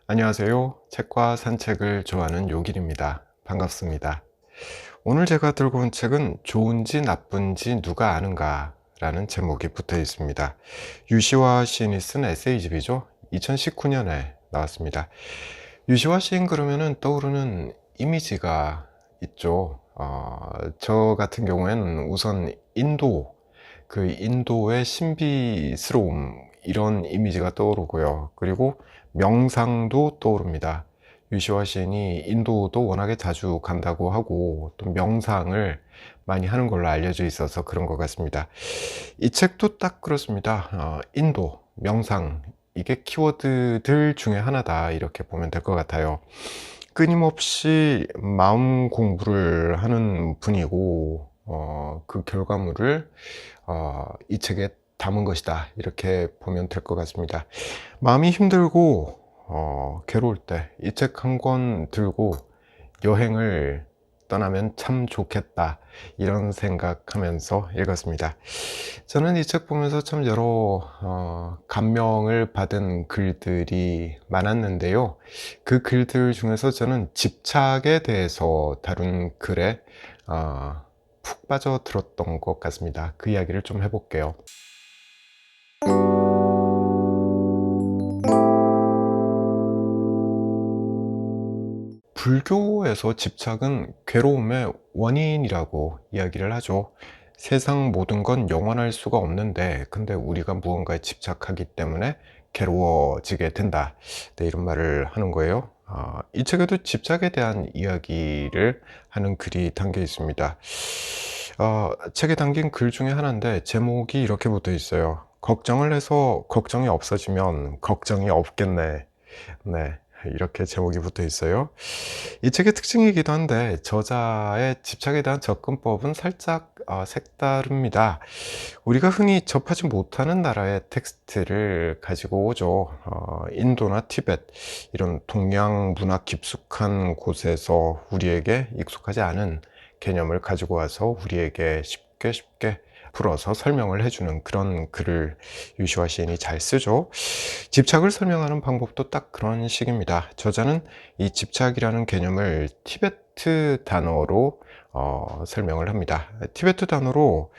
안녕하세요. 책과 산책을 좋아하는 요길입니다. 반갑습니다. 오늘 제가 들고 온 책은 좋은지 나쁜지 누가 아는가 라는 제목이 붙어 있습니다. 유시화 시인이 쓴 에세이집이죠. 2019년에 나왔습니다. 유시화 시인 그러면은 떠오르는 이미지가 있죠. 저 같은 경우에는 우선 그 인도의 신비스러움, 이런 이미지가 떠오르고요. 그리고 명상도 떠오릅니다. 유시화 시인이 인도도 워낙에 자주 간다고 하고 또 명상을 많이 하는 걸로 알려져 있어서 그런 것 같습니다. 이 책도 딱 그렇습니다. 인도, 명상, 이게 키워드들 중에 하나다, 이렇게 보면 될 것 같아요. 끊임없이 마음 공부를 하는 분이고, 그 결과물을 이 책에 담은 것이다, 이렇게 보면 될 것 같습니다. 마음이 힘들고 괴로울 때 이 책 한 권 들고 여행을 떠나면 참 좋겠다, 이런 생각하면서 읽었습니다. 저는 이 책 보면서 참 여러 감명을 받은 글들이 많았는데요. 그 글들 중에서 저는 집착에 대해서 다룬 글에 푹 빠져들었던 것 같습니다. 그 이야기를 좀 해볼게요. 불교에서 집착은 괴로움의 원인이라고 이야기를 하죠. 세상 모든 건 영원할 수가 없는데, 근데 우리가 무언가에 집착하기 때문에 괴로워지게 된다, 네, 이런 말을 하는 거예요. 이 책에도 집착에 대한 이야기를 하는 글이 담겨 있습니다. 책에 담긴 글 중에 하나인데 제목이 이렇게 붙어 있어요. 걱정을 해서 걱정이 없어지면 걱정이 없겠네. 네, 이렇게 제목이 붙어 있어요. 이 책의 특징이기도 한데 저자의 집착에 대한 접근법은 살짝 색다릅니다. 우리가 흔히 접하지 못하는 나라의 텍스트를 가지고 오죠. 인도나 티벳, 이런 동양 문화 깊숙한 곳에서 우리에게 익숙하지 않은 개념을 가지고 와서 우리에게 쉽게 풀어서 설명을 해주는 그런 글을 유시화 시인이 잘 쓰죠. 집착을 설명하는 방법도 딱 그런 식입니다. 저자는 이 집착이라는 개념을 티베트 단어로 설명을 합니다. 티베트 단어로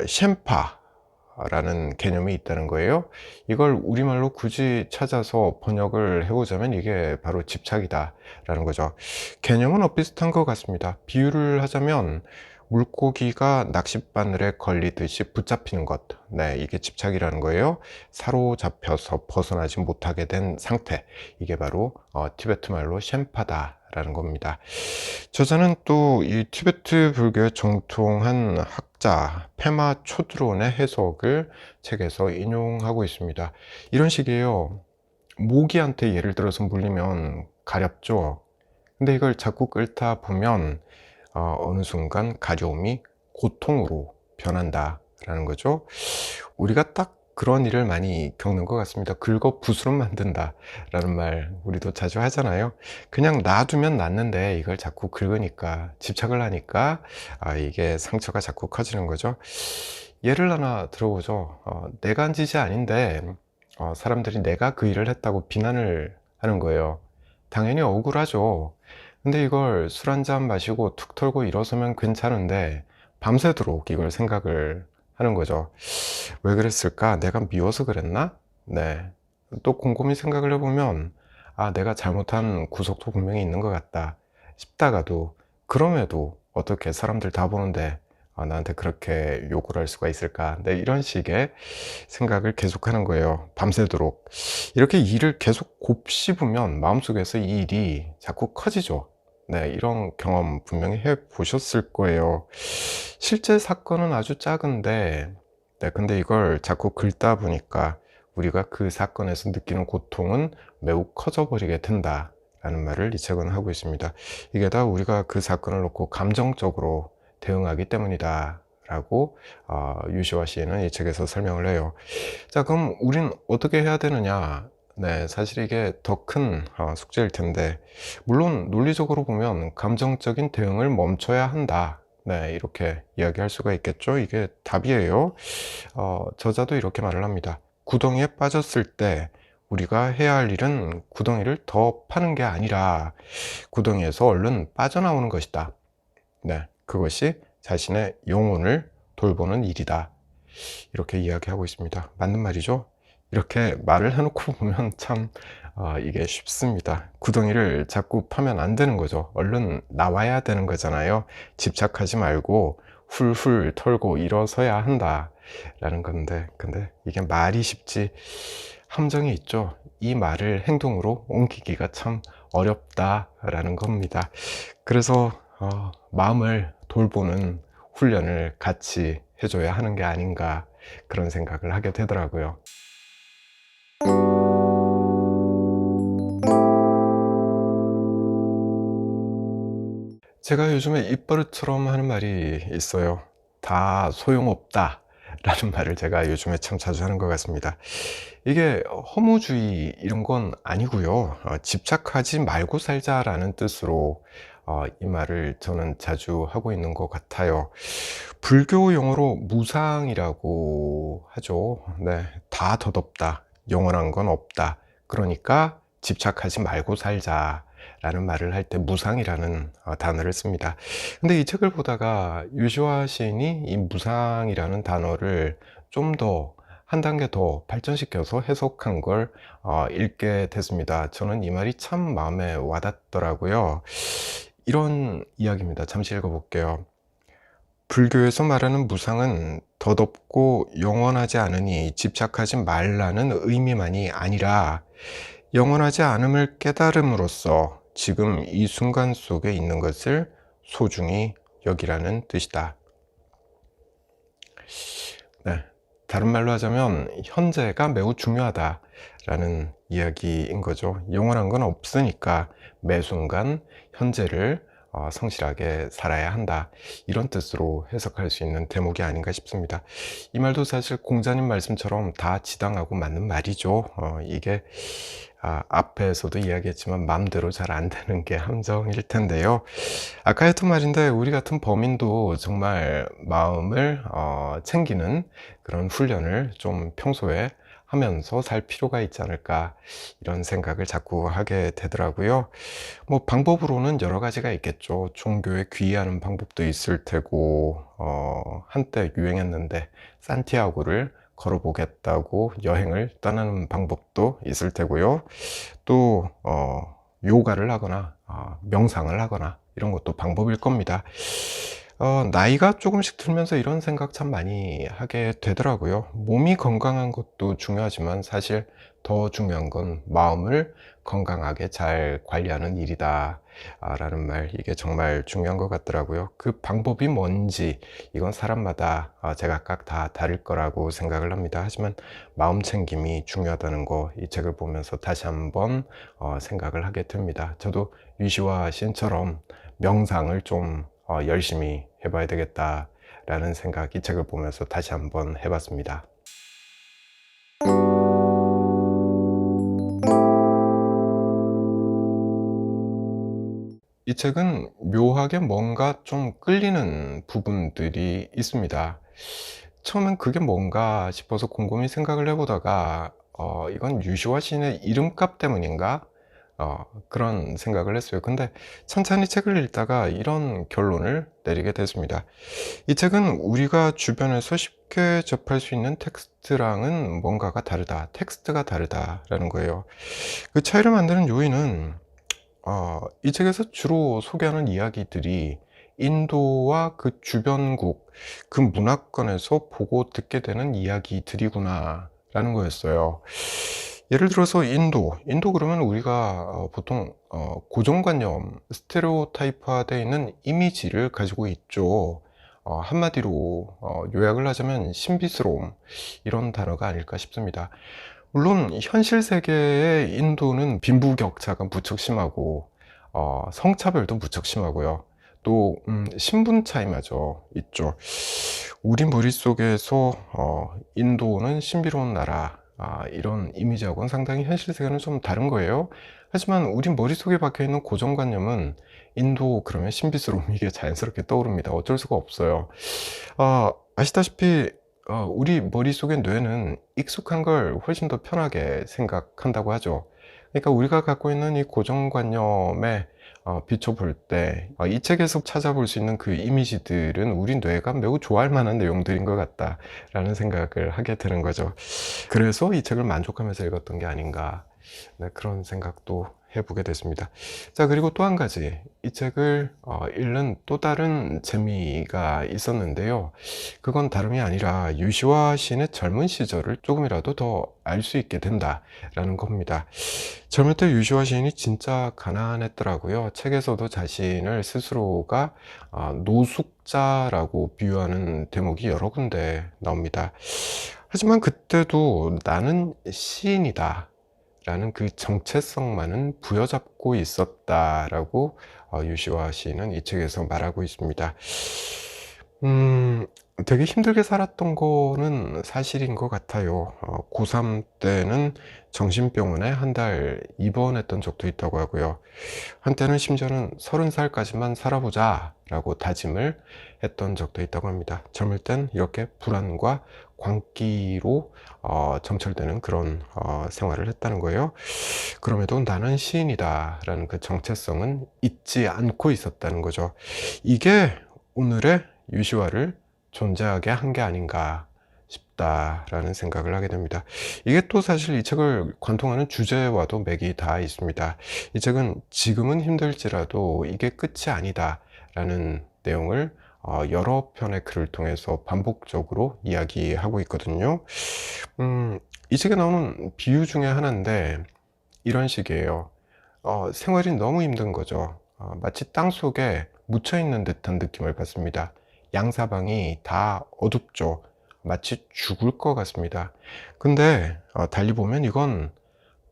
셴파라는 개념이 있다는 거예요. 이걸 우리말로 굳이 찾아서 번역을 해보자면 이게 바로 집착이다 라는 거죠. 개념은 비슷한 것 같습니다. 비유를 하자면 물고기가 낚싯바늘에 걸리듯이 붙잡히는 것, 네, 이게 집착이라는 거예요. 사로잡혀서 벗어나지 못하게 된 상태, 이게 바로 티베트 말로 셴파다 라는 겁니다. 저자는 또 이 티베트 불교에 정통한 학자 페마 초드론의 해석을 책에서 인용하고 있습니다. 이런 식이에요. 모기한테 예를 들어서 물리면 가렵죠. 근데 이걸 자꾸 끓다 보면 어느 순간 가려움이 고통으로 변한다라는 거죠. 우리가 딱 그런 일을 많이 겪는 것 같습니다. 긁어 붓으로 만든다 라는 말 우리도 자주 하잖아요. 그냥 놔두면 낫는데 이걸 자꾸 긁으니까, 집착을 하니까 이게 상처가 자꾸 커지는 거죠. 예를 하나 들어보죠. 내가 한 짓이 아닌데 사람들이 내가 그 일을 했다고 비난을 하는 거예요. 당연히 억울하죠. 근데 이걸 술 한 잔 마시고 툭 털고 일어서면 괜찮은데 밤새도록 이걸 생각을 하는 거죠. 왜 그랬을까? 내가 미워서 그랬나? 네. 또 곰곰이 생각을 해보면 내가 잘못한 구석도 분명히 있는 것 같다 싶다가도, 그럼에도 어떻게 사람들 다 보는데 나한테 그렇게 욕을 할 수가 있을까? 네, 이런 식의 생각을 계속하는 거예요. 밤새도록. 이렇게 일을 계속 곱씹으면 마음속에서 이 일이 자꾸 커지죠. 네, 이런 경험 분명히 해 보셨을 거예요. 실제 사건은 아주 작은데, 네, 근데 이걸 자꾸 긁다 보니까 우리가 그 사건에서 느끼는 고통은 매우 커져 버리게 된다 라는 말을 이 책은 하고 있습니다. 이게 다 우리가 그 사건을 놓고 감정적으로 대응하기 때문이다 라고 유시화 시인은 이 책에서 설명을 해요. 자, 그럼 우린 어떻게 해야 되느냐? 네, 사실 이게 더 큰 숙제일 텐데, 물론 논리적으로 보면 감정적인 대응을 멈춰야 한다, 네, 이렇게 이야기할 수가 있겠죠. 이게 답이에요. 저자도 이렇게 말을 합니다. 구덩이에 빠졌을 때 우리가 해야 할 일은 구덩이를 더 파는 게 아니라 구덩이에서 얼른 빠져나오는 것이다. 네, 그것이 자신의 영혼을 돌보는 일이다. 이렇게 이야기하고 있습니다. 맞는 말이죠? 이렇게 말을 해놓고 보면 참 이게 쉽습니다. 구덩이를 자꾸 파면 안 되는 거죠. 얼른 나와야 되는 거잖아요. 집착하지 말고 훌훌 털고 일어서야 한다 라는 건데, 근데 이게 말이 쉽지 함정이 있죠. 이 말을 행동으로 옮기기가 참 어렵다라는 겁니다. 그래서 마음을 돌보는 훈련을 같이 해줘야 하는 게 아닌가, 그런 생각을 하게 되더라고요. 제가 요즘에 입버릇처럼 하는 말이 있어요. 다 소용없다 라는 말을 제가 요즘에 참 자주 하는 것 같습니다. 이게 허무주의 이런 건 아니고요. 집착하지 말고 살자라는 뜻으로 이 말을 저는 자주 하고 있는 것 같아요. 불교 용어로 무상이라고 하죠. 네, 다 덧없다, 영원한 건 없다. 그러니까 집착하지 말고 살자 라는 말을 할 때 무상이라는 단어를 씁니다. 근데 이 책을 보다가 유시화 시인이 이 무상이라는 단어를 좀 더 한 단계 더 발전시켜서 해석한 걸 읽게 됐습니다. 저는 이 말이 참 마음에 와닿더라고요. 이런 이야기입니다. 잠시 읽어볼게요. 불교에서 말하는 무상은 덧없고 영원하지 않으니 집착하지 말라는 의미만이 아니라 영원하지 않음을 깨달음으로써 지금 이 순간 속에 있는 것을 소중히 여기라는 뜻이다. 네, 다른 말로 하자면 현재가 매우 중요하다라는 이야기인 거죠. 영원한 건 없으니까 매 순간 현재를 성실하게 살아야 한다, 이런 뜻으로 해석할 수 있는 대목이 아닌가 싶습니다. 이 말도 사실 공자님 말씀처럼 다 지당하고 맞는 말이죠. 이게 앞에서도 이야기했지만 마음대로 잘 안 되는 게 함정일 텐데요. 아까 했던 말인데, 우리 같은 범인도 정말 마음을 챙기는 그런 훈련을 좀 평소에 하면서 살 필요가 있지 않을까, 이런 생각을 자꾸 하게 되더라고요. 뭐 방법으로는 여러 가지가 있겠죠. 종교에 귀의하는 방법도 있을 테고, 한때 유행했는데 산티아고를 걸어보겠다고 여행을 떠나는 방법도 있을 테고요. 또 요가를 하거나 명상을 하거나 이런 것도 방법일 겁니다. 나이가 조금씩 들면서 이런 생각 참 많이 하게 되더라고요. 몸이 건강한 것도 중요하지만 사실 더 중요한 건 마음을 건강하게 잘 관리하는 일이다 라는 말, 이게 정말 중요한 것 같더라고요. 그 방법이 뭔지 이건 사람마다 제각각 다 다를 거라고 생각을 합니다. 하지만 마음 챙김이 중요하다는 거, 이 책을 보면서 다시 한번 생각을 하게 됩니다. 저도 유시화 시인처럼 명상을 좀 열심히 해봐야 되겠다 라는 생각, 이 책을 보면서 다시 한번 해봤습니다. 이 책은 묘하게 뭔가 좀 끌리는 부분들이 있습니다. 처음엔 그게 뭔가 싶어서 곰곰이 생각을 해보다가 이건 유시화 시인의 이름값 때문인가? 그런 생각을 했어요. 근데 천천히 책을 읽다가 이런 결론을 내리게 됐습니다. 이 책은 우리가 주변에서 쉽게 접할 수 있는 텍스트랑은 뭔가가 다르다, 텍스트가 다르다라는 거예요. 그 차이를 만드는 요인은 이 책에서 주로 소개하는 이야기들이 인도와 그 주변국, 그 문화권에서 보고 듣게 되는 이야기들이구나 라는 거였어요. 예를 들어서 인도 그러면 우리가 보통 고정관념, 스테레오타입화되어 있는 이미지를 가지고 있죠. 한마디로 요약을 하자면 신비스러움, 이런 단어가 아닐까 싶습니다. 물론 현실 세계의 인도는 빈부격차가 무척 심하고 성차별도 무척 심하고요. 또 신분 차이마저 있죠. 우리 머릿속에서 인도는 신비로운 나라, 이런 이미지하고는 상당히 현실 세계는 좀 다른 거예요. 하지만 우리 머릿속에 박혀있는 고정관념은 인도 그러면 신비스러움, 이게 자연스럽게 떠오릅니다. 어쩔 수가 없어요. 아시다시피 우리 머릿속의 뇌는 익숙한 걸 훨씬 더 편하게 생각한다고 하죠. 그러니까 우리가 갖고 있는 이 고정관념에 비춰볼 때 이 책에서 찾아볼 수 있는 그 이미지들은 우리 뇌가 매우 좋아할 만한 내용들인 것 같다라는 생각을 하게 되는 거죠. 그래서 이 책을 만족하면서 읽었던 게 아닌가, 네, 그런 생각도 해보게 됐습니다. 자, 그리고 또 한 가지, 이 책을 읽는 또 다른 재미가 있었는데요. 그건 다름이 아니라 유시화 시인의 젊은 시절을 조금이라도 더 알 수 있게 된다라는 겁니다. 젊을 때 유시화 시인이 진짜 가난했더라고요. 책에서도 자신을 스스로가 노숙자라고 비유하는 대목이 여러 군데 나옵니다. 하지만 그때도 나는 시인이다 라는 그 정체성만은 부여잡고 있었다라고 유시화 시인은 이 책에서 말하고 있습니다. 되게 힘들게 살았던 거는 사실인 것 같아요. 고3 때는 정신병원에 한 달 입원했던 적도 있다고 하고요. 한때는 심지어는 30살까지만 살아보자 라고 다짐을 했던 적도 있다고 합니다. 젊을 땐 이렇게 불안과 광기로 점철되는 그런 생활을 했다는 거예요. 그럼에도 나는 시인이다 라는 그 정체성은 잊지 않고 있었다는 거죠. 이게 오늘의 유시화를 존재하게 한 게 아닌가 싶다라는 생각을 하게 됩니다. 이게 또 사실 이 책을 관통하는 주제와도 맥이 다 있습니다. 이 책은 지금은 힘들지라도 이게 끝이 아니다 라는 내용을 여러 편의 글을 통해서 반복적으로 이야기하고 있거든요. 이 책에 나오는 비유 중에 하나인데 이런 식이에요. 생활이 너무 힘든 거죠. 마치 땅 속에 묻혀 있는 듯한 느낌을 받습니다. 양사방이 다 어둡죠. 마치 죽을 것 같습니다. 근데 달리 보면 이건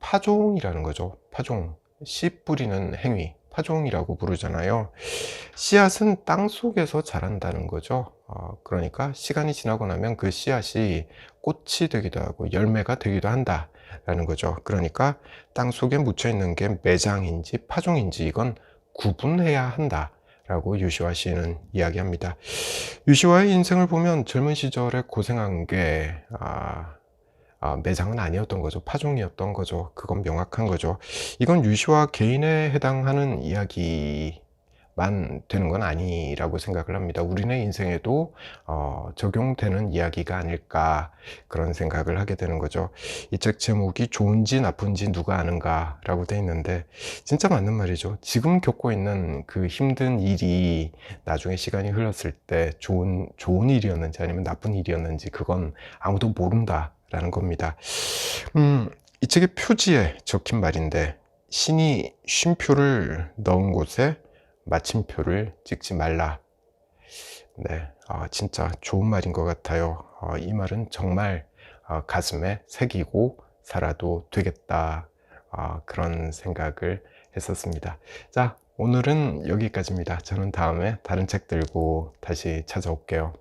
파종이라는 거죠. 파종, 씨 뿌리는 행위, 파종이라고 부르잖아요. 씨앗은 땅 속에서 자란다는 거죠. 그러니까 시간이 지나고 나면 그 씨앗이 꽃이 되기도 하고 열매가 되기도 한다라는 거죠. 그러니까 땅 속에 묻혀 있는 게 매장인지 파종인지 이건 구분해야 한다라고 유시화 시인은 이야기합니다. 유시화의 인생을 보면 젊은 시절에 고생한 게 매장은 아니었던 거죠. 파종이었던 거죠. 그건 명확한 거죠. 이건 유시화 개인에 해당하는 이야기만 되는 건 아니라고 생각을 합니다. 우리네 인생에도 적용되는 이야기가 아닐까, 그런 생각을 하게 되는 거죠. 이 책 제목이 좋은지 나쁜지 누가 아는가 라고 돼 있는데 진짜 맞는 말이죠. 지금 겪고 있는 그 힘든 일이 나중에 시간이 흘렀을 때 좋은 일이었는지 아니면 나쁜 일이었는지 그건 아무도 모른다 라는 겁니다. 이 책의 표지에 적힌 말인데 신이 쉼표를 넣은 곳에 마침표를 찍지 말라. 네, 진짜 좋은 말인 것 같아요. 이 말은 정말 가슴에 새기고 살아도 되겠다, 그런 생각을 했었습니다. 자, 오늘은 여기까지입니다. 저는 다음에 다른 책 들고 다시 찾아올게요.